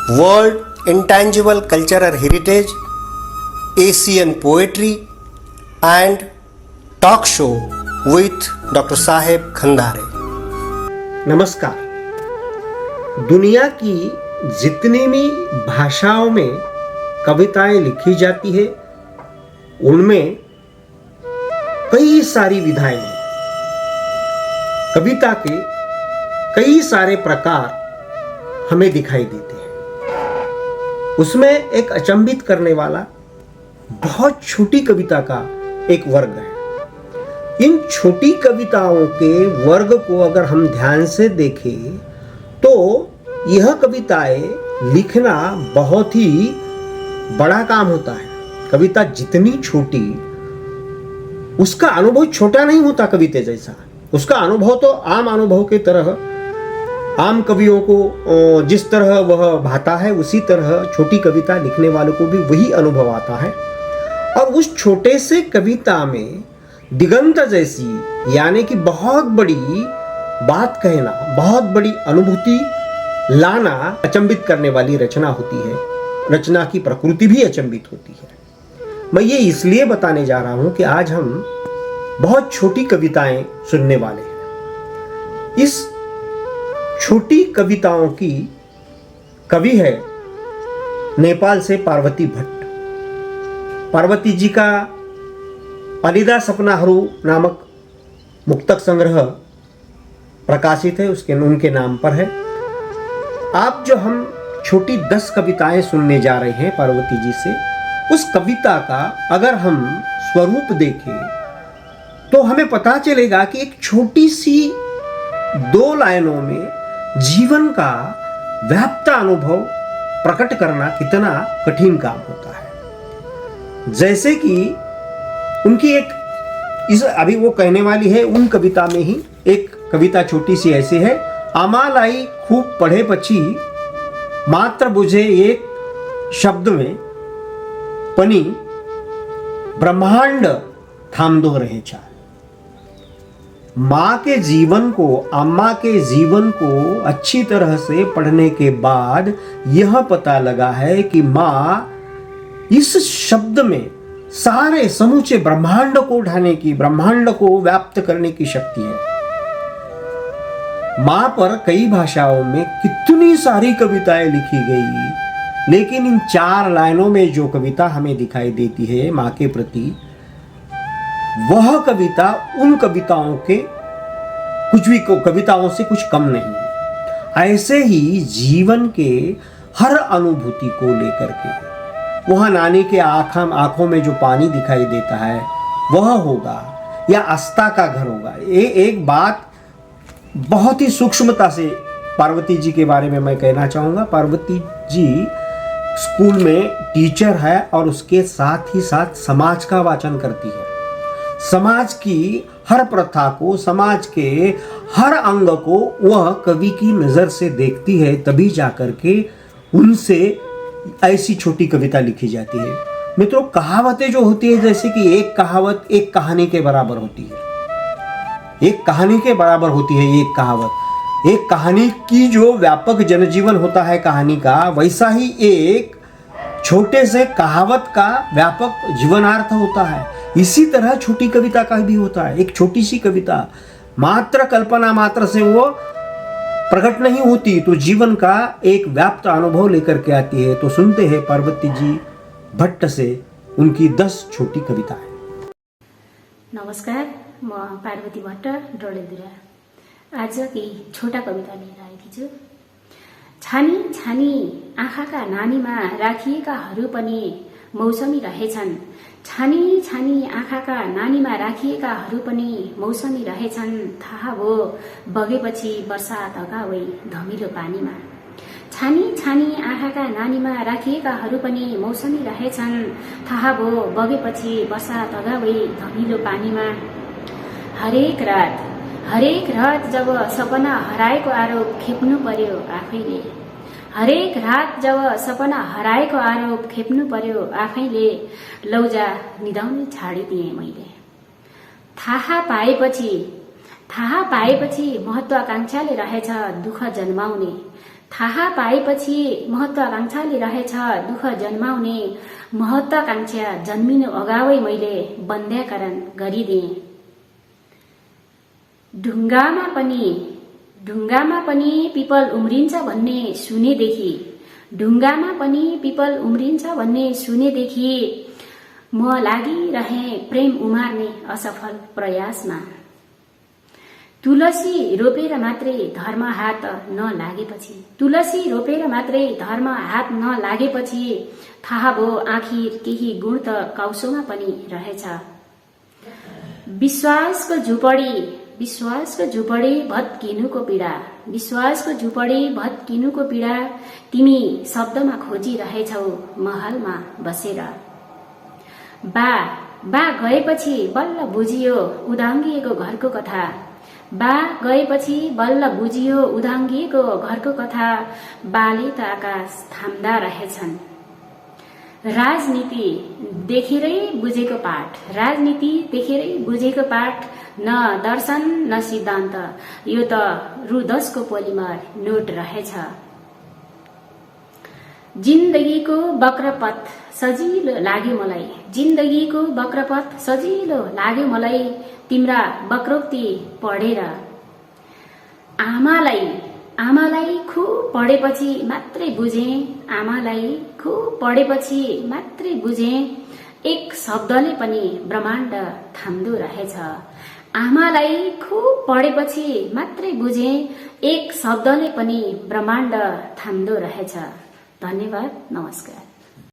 World Intangible Cultural Heritage, Asian Poetry and Talk Show with Dr. साहेब खंदारे। नमस्कार। दुनिया की जितनी भी भाषाओं में कविताएं लिखी जाती है उनमें कई सारी विधाएं हैं। कविता के कई सारे प्रकार हमें दिखाई देते हैं। उसमें एक अचंभित करने वाला बहुत छोटी कविता का एक वर्ग है। इन छोटी कविताओं के वर्ग को अगर हम ध्यान से देखें तो यह कविताएं लिखना बहुत ही बड़ा काम होता है। कविता जितनी छोटी, उसका अनुभव छोटा नहीं होता कविता जैसा। उसका अनुभव तो आम अनुभव की तरह, आम कवियों को जिस तरह वह भाता है उसी तरह छोटी कविता लिखने वालों को भी वही अनुभव आता है। और उस छोटे से कविता में दिगंत जैसी, यानी कि बहुत बड़ी बात कहना, बहुत बड़ी अनुभूति लाना अचंभित करने वाली रचना होती है। रचना की प्रकृति भी अचंभित होती है। मैं ये इसलिए बताने जा रहा हूं कि आज हम बहुत छोटी कविताएं सुनने वाले हैं। इस छोटी कविताओं की कवि है नेपाल से पार्वती भट्ट। पार्वती जी का अलिदा सपनाहरू नामक मुक्तक संग्रह प्रकाशित है, उनके नाम पर है। आप जो हम छोटी 10 कविताएं सुनने जा रहे हैं पार्वती जी से, उस कविता का अगर हम स्वरूप देखें तो हमें पता चलेगा कि एक छोटी सी 2 लाइनों में जीवन का व्याप्त अनुभव प्रकट करना कितना कठिन काम होता है। जैसे कि उनकी अभी वो कहने वाली है, उन कविता में ही एक कविता छोटी सी ऐसी है। आमालाई खूब पढ़े पछी मात्र बुझे एक शब्द में पनी ब्रह्मांड थामदो रहे चार। माँ के जीवन को, अम्मा के जीवन को अच्छी तरह से पढ़ने के बाद यह पता लगा है कि माँ इस शब्द में सारे समूचे ब्रह्मांड को उठाने की, ब्रह्मांड को व्याप्त करने की शक्ति है। माँ पर कई भाषाओं में कितनी सारी कविताएं लिखी गई, लेकिन इन 4 लाइनों में जो कविता हमें दिखाई देती है माँ के प्रति, वह कविता उन कविताओं के कविताओं से कुछ कम नहीं है। ऐसे ही जीवन के हर अनुभूति को लेकर के, वह नानी के आंखों में जो पानी दिखाई देता है वह होगा, या आस्था का घर होगा। ये एक बात बहुत ही सूक्ष्मता से पार्वती जी के बारे में मैं कहना चाहूँगा। पार्वती जी स्कूल में टीचर है और उसके साथ ही साथ समाज का वाचन करती है। समाज की हर प्रथा को, समाज के हर अंग को वह कवि की नज़र से देखती है, तभी जाकर के उनसे ऐसी छोटी कविता लिखी जाती है। मित्रों, कहावतें जो होती है, जैसे कि एक कहावत एक कहानी के बराबर होती है। एक कहानी के बराबर होती है एक कहावत। एक कहानी की जो व्यापक जनजीवन होता है कहानी का, वैसा ही एक छोटे से कहावत का व्यापक जीवनार्थ होता है। इसी तरह छोटी कविता का भी होता है। एक छोटी सी कविता मात्र कल्पना मात्र से वो प्रकट नहीं होती, तो जीवन का एक व्याप्त अनुभव लेकर के आती है। तो सुनते हैं पार्वती जी भट्ट से उनकी 10 छोटी कविताएं। नमस्कार, म पार्वती भट्ट डडेलधुरा आज की छोटा कविता लिएर आएकी छु। छानी छानी आँखाका नानीमा राखिएकाहरू पनि मौसमी रहेछन्। छानी छानी आँखाका नानीमा राखिएकाहरू पनि मौसमी रहेछन्। थाहा भो बगेपछि बर्सात अगावै धमिलो पानीमा। छानी छानी आँखाका नानीमा राखिएकाहरू पनि मौसमी रहेछन्। थाहा भो बगेपछि बर्सात अगावै धमिलो पानीमा। हरेक रात जब सपना हराएको आरोप खेप्नु पर्यो आफैले। हरेक रात जब सपना हराएको आरोप खेप्नु पर्यो आफैले। लौजा निदाउनै छाडिदिएँ मैले। थाहा पाएपछि महत्वाकांक्षाले रहेछ दुःख जन्माउने। थाहा पाएपछि महत्वाकांक्षाले रहेछ दुःख जन्माउने महत्वाकांक्षा जन्मिनु अगावै मैले बन्ध्याकरण गरिदिएँ। ढुङ्गामा पनि पिपल उम्रिन्छ भन्ने सुनेदेखि सुनेदेखि म लागिरहेँ प्रेम उमार्ने असफल प्रयासमा। तुलसी रोपेर मात्रै धर्म हात नलागेपछि थाहा भयो आखिर केही गुण त काउसोमा पनि रहेछ। विश्वासको झुपडी भत्किनुको पीडा तिमी शब्दमा खोजिरहेछौ महलमा बसेर। बा गएपछि बल्ल बुझियो उदाङ्गिएको घरको कथा। बाले त आकाश थाम्दा रहेछन्। राजनीति देखेरै बुझेको पाठ न दर्शन न सिद्धान्त, यो त रु 10 को पोलिमर नोट रहेछ। जिन्दगीको वक्रपथ सजिलो लाग्यो मलाई तिम्रा वक्रोक्ति पढेर। आमालाई खुब पढेपछि मात्रै बुझेँ एक शब्दले पनि ब्रह्माण्ड थाम्दो रहेछ। धन्यवाद, नमस्कार।